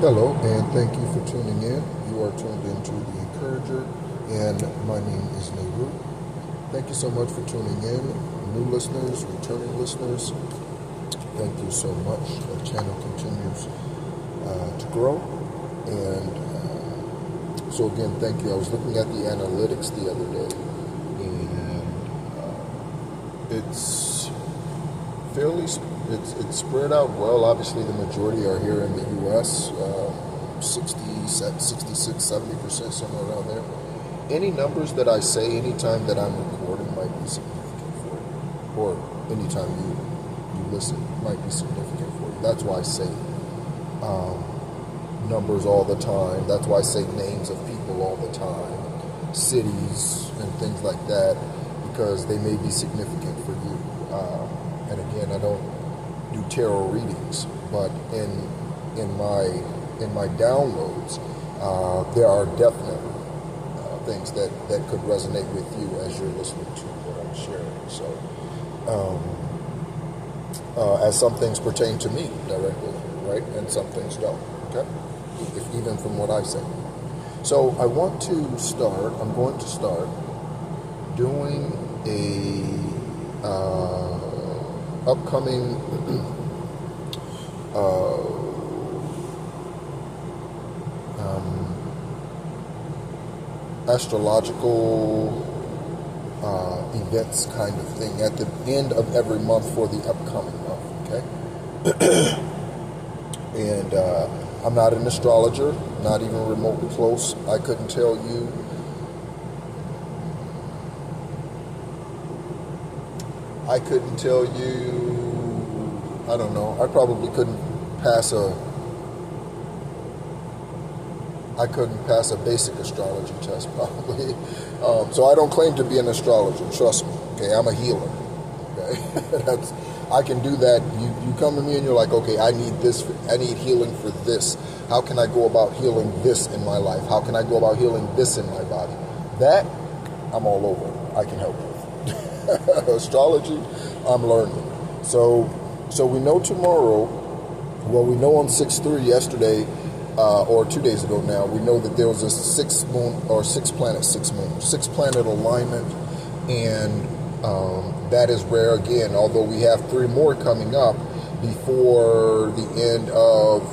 Hello, and thank you for tuning in. You are tuned into The Encourager, and my name is Nehru. Thank you so much for tuning in. New listeners, returning listeners, thank you so much. The channel continues to grow, and so again, thank you. I was looking at the analytics the other day, and it's fairly it's spread out well. Obviously, the majority are here in the U.S., 66, 70%, somewhere around there. Any numbers that I say anytime that I'm recording might be significant for you, or anytime you listen might be significant for you. That's why I say numbers all the time. That's why I say names of people all the time, cities and things like that, because they may be significant for you. And again, I don't do tarot readings, but in my downloads, there are definite things that could resonate with you as you're listening to what I'm sharing. So, as some things pertain to me directly, right, and some things don't. Okay, even from what I say. So I want to start. I'm going to start doing a upcoming astrological events kind of thing at the end of every month for the upcoming month, okay? And I'm not an astrologer, not even remotely close. I couldn't tell you I don't know, I probably couldn't pass a basic astrology test, probably. So I don't claim to be an astrologer, trust me, okay? I'm a healer, okay? I can do that. You come to me and you're like, okay, I need healing for this. How can I go about healing this in my life? How can I go about healing this in my body? That, I'm all over. I can help with. Astrology, I'm learning. So we know tomorrow, well, we know on 6/3 yesterday, or 2 days ago now, we know that there was a six planet alignment, and that is rare again, although we have 3 more coming up before the end of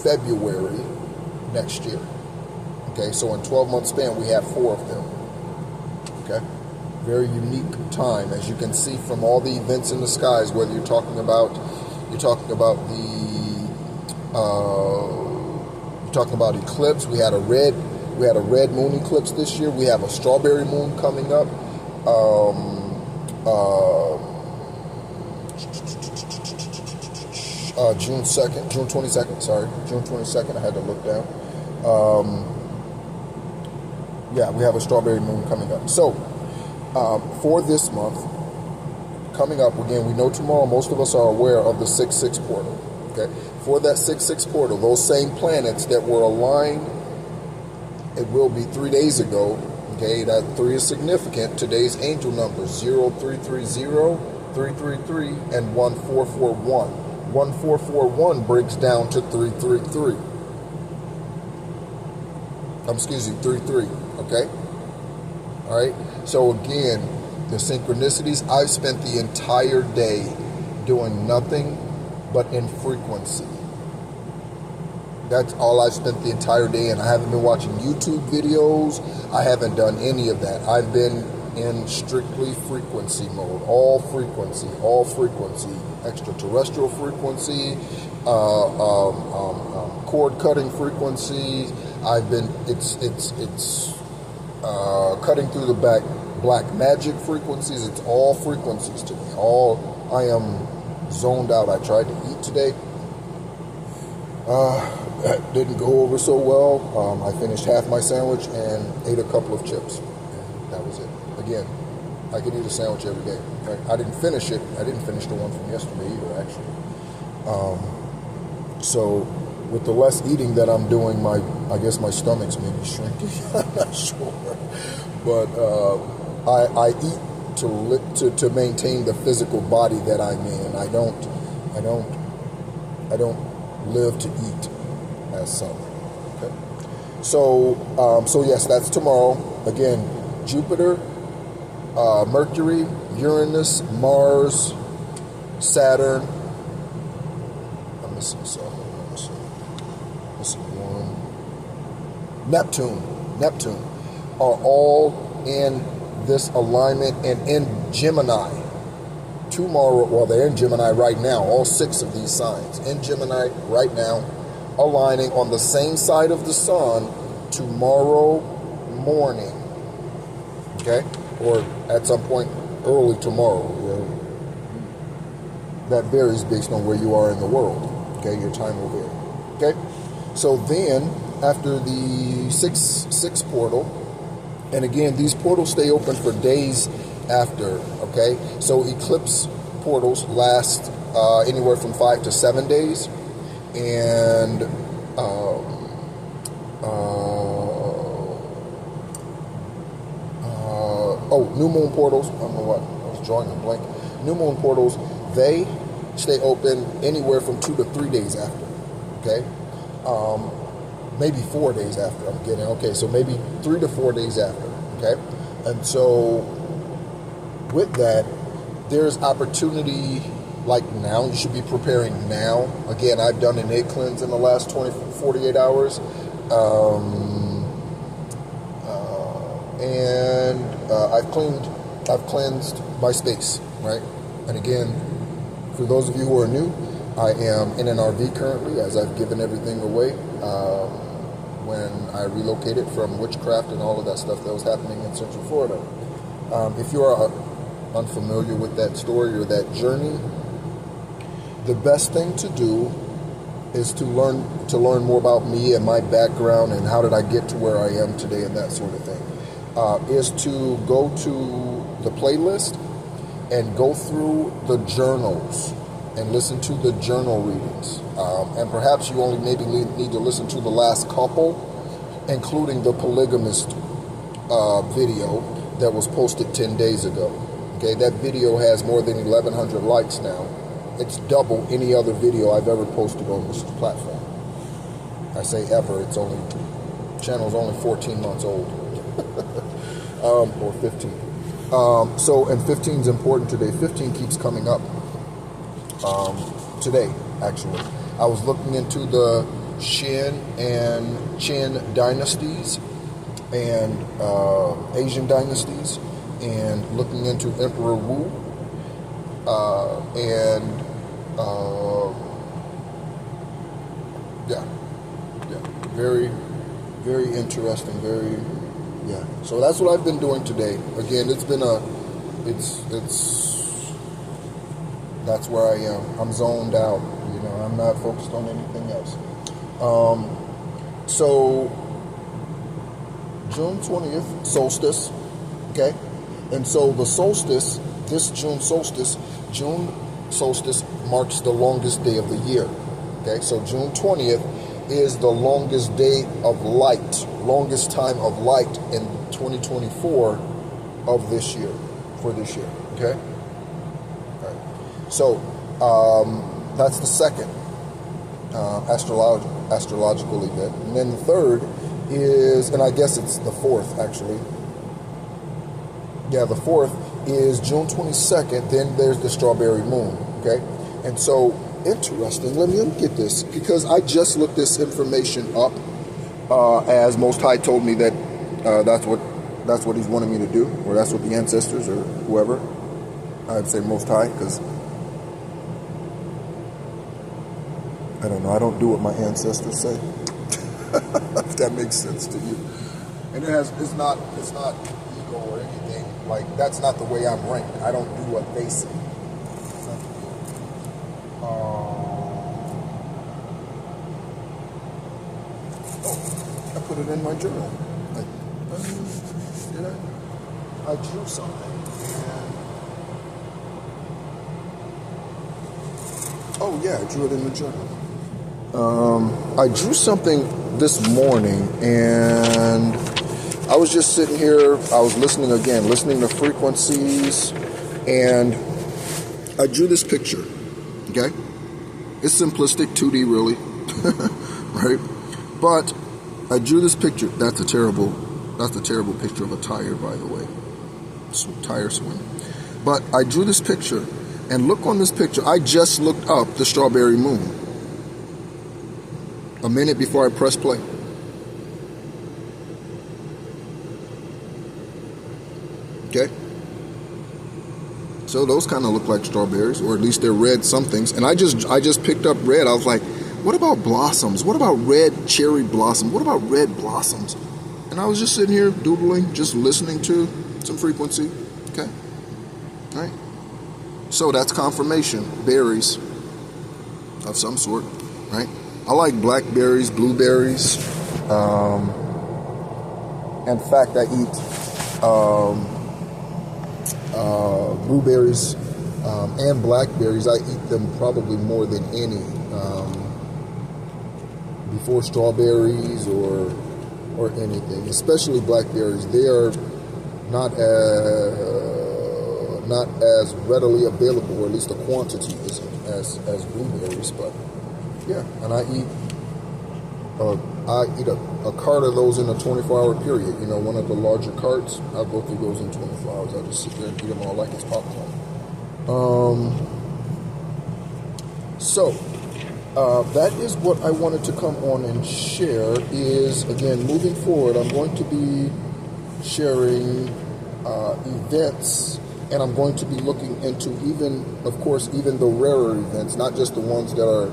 February next year. Okay, so in 12-month span, we have 4 of them. Okay, very unique time, as you can see from all the events in the skies, whether you're talking about eclipse. We had a red moon eclipse this year. We have a strawberry moon coming up. June 22nd. I had to look down. We have a strawberry moon coming up. So, for this month, coming up, again, we know tomorrow, most of us are aware of the 6/6 portal. Okay? For that 6/6 portal, those same planets that were aligned, it will be 3 days ago. Okay, that 3 is significant. Today's angel numbers 0330, 333, and 1441. 1441 breaks down to 333. 33. Okay? All right? So again, the synchronicities, I've spent the entire day doing nothing but in frequency. That's all I've spent the entire day, and I haven't been watching YouTube videos. I haven't done any of that. I've been in strictly frequency mode, all frequency, extraterrestrial frequency, cord cutting frequency. It's cutting through the black magic frequencies. It's all frequencies to me. I am zoned out. I tried to eat today. That didn't go over so well. I finished half my sandwich and ate a couple of chips. And that was it. Again, I could eat a sandwich every day. I didn't finish it. I didn't finish the one from yesterday either, actually. So with the less eating that I'm doing, I guess my stomach's maybe shrinking. I'm not sure. But I eat to maintain the physical body that I'm in. I don't live to eat. as Sun. Okay. So yes, that's tomorrow. Again, Jupiter, Mercury, Uranus, Mars, Saturn. I'm missing some. Missing one. Neptune are all in this alignment and in Gemini. Tomorrow, well, they're in Gemini right now. All 6 of these signs in Gemini right now, aligning on the same side of the sun tomorrow morning. Okay, or at some point early tomorrow. That varies based on where you are in the world. Okay, your time will vary. Okay, so then after the 6 portal, and again, these portals stay open for days after. Okay, so eclipse portals last anywhere from 5 to 7 days, and new moon portals. I don't know what I was drawing a blank. New moon portals, they stay open anywhere from 2 to 3 days after. Okay, maybe 4 days after. I'm getting okay. So maybe 3 to 4 days after. Okay, and so with that, there's opportunity. Like now, you should be preparing now. Again, I've done an egg cleanse in the last 48 hours. And I've cleansed my space, right? And again, for those of you who are new, I am in an RV currently, as I've given everything away when I relocated from witchcraft and all of that stuff that was happening in Central Florida. If you are unfamiliar with that story or that journey, the best thing to do is to learn more about me and my background and how did I get to where I am today and that sort of thing. Is to go to the playlist and go through the journals and listen to the journal readings. And perhaps you only maybe need to listen to the last couple, including the polygamist video that was posted 10 days ago. Okay, that video has more than 1,100 likes now. It's double any other video I've ever posted on this platform. I say ever, channel's only 14 months old. Or 15. And 15 is important today. 15 keeps coming up today, actually. I was looking into the Shin and Qin dynasties and Asian dynasties and looking into Emperor Wu very, very interesting, so that's what I've been doing today. Again, that's where I am. I'm zoned out, I'm not focused on anything else. So June 20th, solstice, okay? And so the solstice, this June solstice marks the longest day of the year, okay? So June 20th is the longest day of light, longest time of light in 2024 of this year, okay? All right. So that's the second astrological event. And then the third is, and I guess it's the fourth actually. Yeah, the fourth is June 22nd, then there's the strawberry moon, okay? And so, interesting, let me get this, because I just looked this information up, as Most High told me that that's what he's wanted me to do, or that's what the ancestors or whoever, I'd say Most High, because I don't know, I don't do what my ancestors say, if that makes sense to you. And it's not ego or anything, like that's not the way I'm ranked. I don't do what they say. I put it in my journal. Did I drew something. Oh yeah, I drew it in the journal. I drew something this morning, and I was just sitting here. I was listening to frequencies, and I drew this picture. Okay, it's simplistic, 2D, really, right? But I drew this picture. That's a terrible picture of a tire, by the way. Tire swing. But I drew this picture, and look on this picture. I just looked up the strawberry moon a minute before I press play. Okay? So those kind of look like strawberries, or at least they're red somethings. And I just picked up red. I was like, what about blossoms? What about red cherry blossoms? What about red blossoms? And I was just sitting here doodling, just listening to some frequency. Okay? All right? So that's confirmation. Berries of some sort, right? I like blackberries, blueberries. In fact, I eat blueberries and blackberries. I eat them probably more than any. Before strawberries or anything, especially blackberries. They are not as readily available, or at least the quantity isn't as blueberries. But yeah, and I eat a cart of those in a 24-hour period. You know, one of the larger carts. I'll go through those in 24 hours. I'll just sit there and eat them all like it's popcorn. That is what I wanted to come on and share. Is, again, moving forward, I'm going to be sharing events, and I'm going to be looking into even the rarer events, not just the ones that are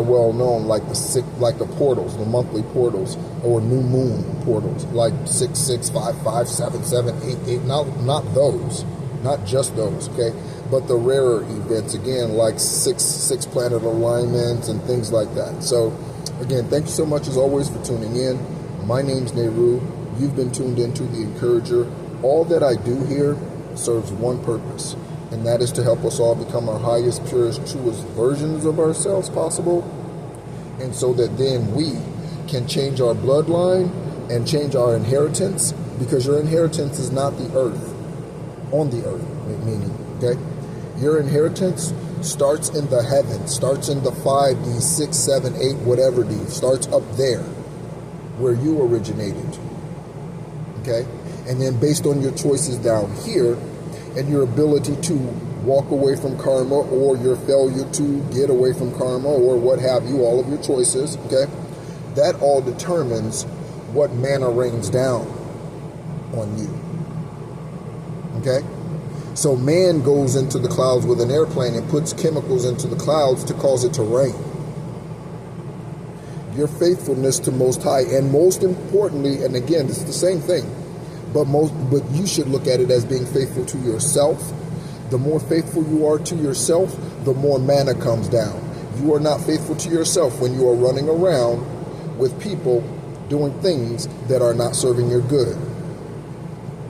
well known, like the portals, the monthly portals, or new moon portals, like 6655, 7788. Not those, not just those, okay. But the rarer events, again, like six planet alignments and things like that. So, again, thank you so much as always for tuning in. My name's Nehru. You've been tuned into The Encourager. All that I do here serves one purpose, and that is to help us all become our highest, purest, truest versions of ourselves possible, and so that then we can change our bloodline and change our inheritance, because your inheritance is not the earth, on the earth, meaning, okay? Your inheritance starts in the heavens, starts in the 5D, 6, 7, 8, whatever D, starts up there where you originated. Okay? And then based on your choices down here and your ability to walk away from karma, or your failure to get away from karma, or what have you, all of your choices, okay? That all determines what manna rains down on you. Okay? So man goes into the clouds with an airplane and puts chemicals into the clouds to cause it to rain. Your faithfulness to Most High, and most importantly, and again, it's the same thing, but you should look at it as being faithful to yourself. The more faithful you are to yourself, the more manna comes down. You are not faithful to yourself when you are running around with people doing things that are not serving your good,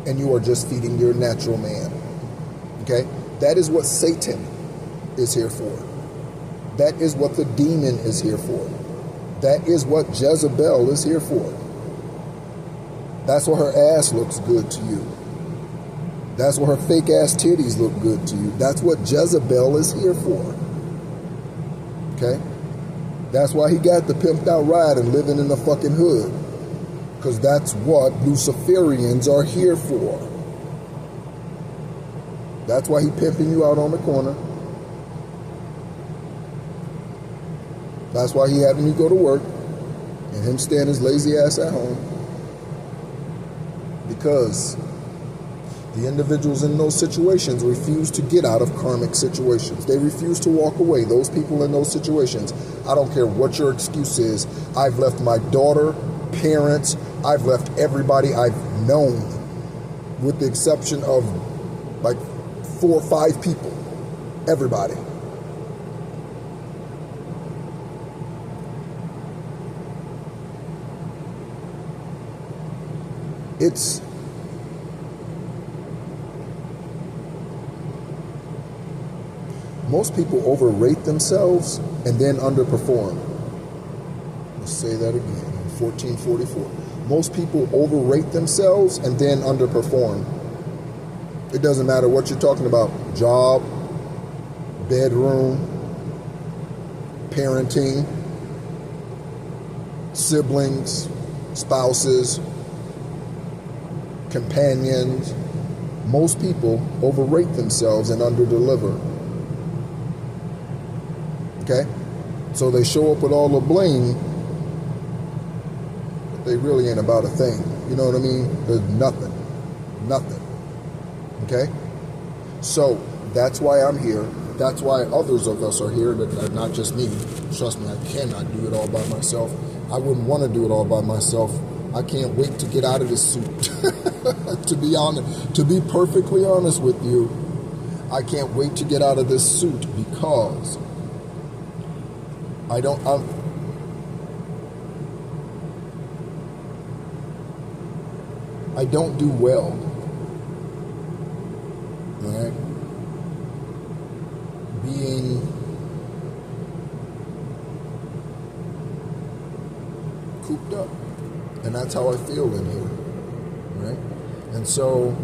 and you are just feeding your natural man. Okay? That is what Satan is here for. That is what the demon is here for. That is what Jezebel is here for. That's why her ass looks good to you. That's why her fake ass titties look good to you. That's what Jezebel is here for. Okay? That's why he got the pimped out ride and living in the fucking hood. Because that's what Luciferians are here for. That's why he pimping you out on the corner. That's why he having you go to work and him staying his lazy ass at home. Because the individuals in those situations refuse to get out of karmic situations. They refuse to walk away. Those people in those situations, I don't care what your excuse is. I've left my daughter, parents, I've left everybody I've known, with the exception of like 4 or 5 people. Everybody. Most people overrate themselves and then underperform. Let's say that again. 1444. Most people overrate themselves and then underperform. It doesn't matter what you're talking about. Job, bedroom, parenting, siblings, spouses, companions. Most people overrate themselves and underdeliver. Okay? So they show up with all the bling, but they really ain't about a thing. You know what I mean? There's nothing. Nothing. Okay? So that's why I'm here. That's why others of us are here, not just me. Trust me, I cannot do it all by myself. I wouldn't want to do it all by myself. I can't wait to get out of this suit. To be honest, to be perfectly honest with you, I can't wait to get out of this suit because I don't do well. All right? Being cooped up. And that's how I feel in here, right? And so,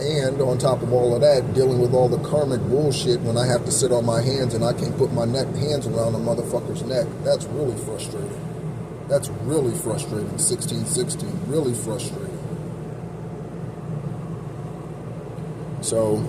and on top of all of that, dealing with all the karmic bullshit when I have to sit on my hands and I can't put my hands around a motherfucker's neck, that's really frustrating. That's really frustrating. 1616, really frustrating. So,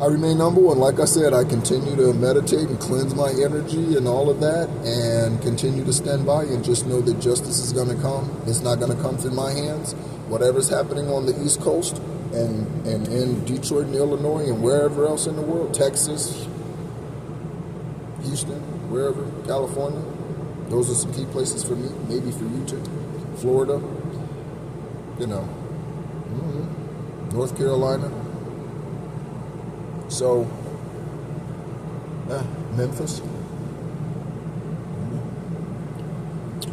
I remain humble, and like I said, I continue to meditate and cleanse my energy and all of that, and continue to stand by and just know that justice is going to come. It's not going to come through my hands. Whatever's happening on the East Coast and in Detroit and Illinois and wherever else in the world, Texas, Houston, wherever, California, those are some key places for me, maybe for you too. Florida, you know, North Carolina. So, Memphis.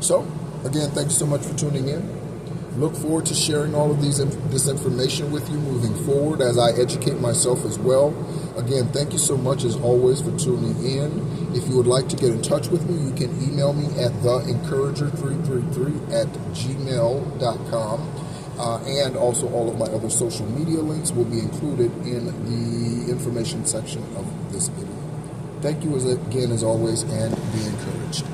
So, again, thank you so much for tuning in. Look forward to sharing all of this information with you moving forward as I educate myself as well. Again, thank you so much as always for tuning in. If you would like to get in touch with me, you can email me at theencourager333@gmail.com. And also all of my other social media links will be included in the information section of this video. Thank you again as always, and be encouraged.